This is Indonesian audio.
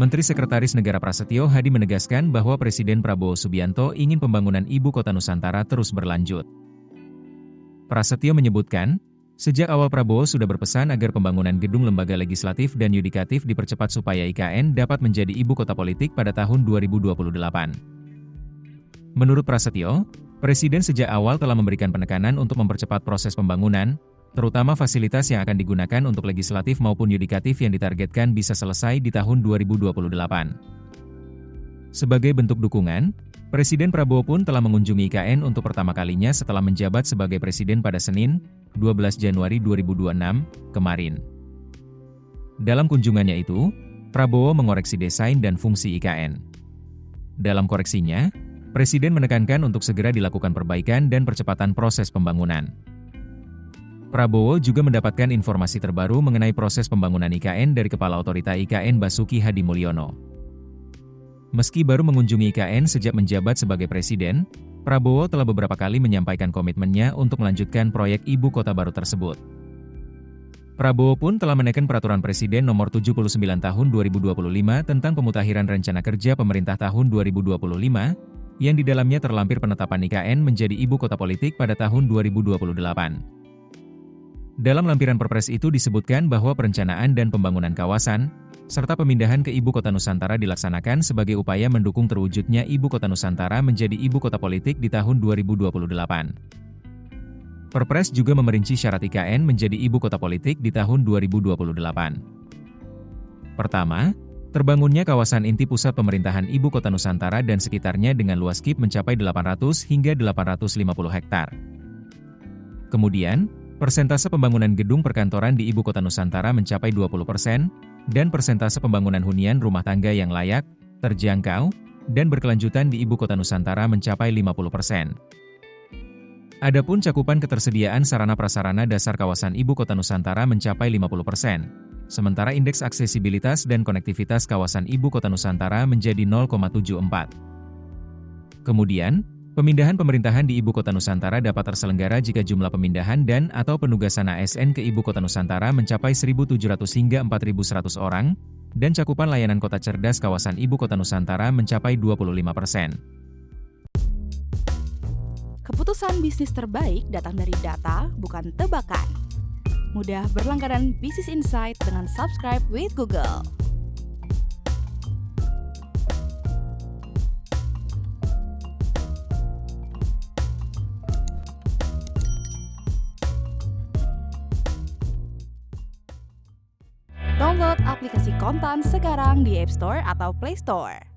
Menteri Sekretaris Negara Prasetyo Hadi menegaskan bahwa Presiden Prabowo Subianto ingin pembangunan Ibu Kota Nusantara terus berlanjut. Prasetyo menyebutkan, sejak awal Prabowo sudah berpesan agar pembangunan gedung lembaga legislatif dan yudikatif dipercepat supaya IKN dapat menjadi ibu kota politik pada tahun 2028. Menurut Prasetyo, Presiden sejak awal telah memberikan penekanan untuk mempercepat proses pembangunan, terutama fasilitas yang akan digunakan untuk legislatif maupun yudikatif yang ditargetkan bisa selesai di tahun 2028. Sebagai bentuk dukungan, Presiden Prabowo pun telah mengunjungi IKN untuk pertama kalinya setelah menjabat sebagai Presiden pada Senin, 12 Januari 2026, kemarin. Dalam kunjungannya itu, Prabowo mengoreksi desain dan fungsi IKN. Dalam koreksinya, Presiden menekankan untuk segera dilakukan perbaikan dan percepatan proses pembangunan. Prabowo juga mendapatkan informasi terbaru mengenai proses pembangunan IKN dari Kepala Otorita IKN Basuki Hadi Mulyono. Meski baru mengunjungi IKN sejak menjabat sebagai Presiden, Prabowo telah beberapa kali menyampaikan komitmennya untuk melanjutkan proyek ibu kota baru tersebut. Prabowo pun telah menekan Peraturan Presiden Nomor 79 Tahun 2025 tentang pemutakhiran rencana kerja pemerintah tahun 2025, yang di dalamnya terlampir penetapan IKN menjadi ibu kota politik pada tahun 2028. Dalam lampiran Perpres itu disebutkan bahwa perencanaan dan pembangunan kawasan, serta pemindahan ke Ibu Kota Nusantara dilaksanakan sebagai upaya mendukung terwujudnya Ibu Kota Nusantara menjadi Ibu Kota Politik di tahun 2028. Perpres juga memerinci syarat IKN menjadi Ibu Kota Politik di tahun 2028. Pertama, terbangunnya kawasan inti pusat pemerintahan Ibu Kota Nusantara dan sekitarnya dengan luas KIP mencapai 800 hingga 850 hektar. Kemudian, persentase pembangunan gedung perkantoran di Ibu Kota Nusantara mencapai 20%, dan persentase pembangunan hunian rumah tangga yang layak, terjangkau, dan berkelanjutan di Ibu Kota Nusantara mencapai 50%. Adapun cakupan ketersediaan sarana prasarana dasar kawasan Ibu Kota Nusantara mencapai 50%, sementara indeks aksesibilitas dan konektivitas kawasan Ibu Kota Nusantara menjadi 0,74. Kemudian, pemindahan pemerintahan di Ibu Kota Nusantara dapat terselenggara jika jumlah pemindahan dan atau penugasan ASN ke Ibu Kota Nusantara mencapai 1.700 hingga 4.100 orang, dan cakupan layanan kota cerdas kawasan Ibu Kota Nusantara mencapai 25%. Keputusan bisnis terbaik datang dari data, bukan tebakan. Mudah berlangganan Business Insight dengan subscribe with Google. Download aplikasi Kontan sekarang di App Store atau Play Store.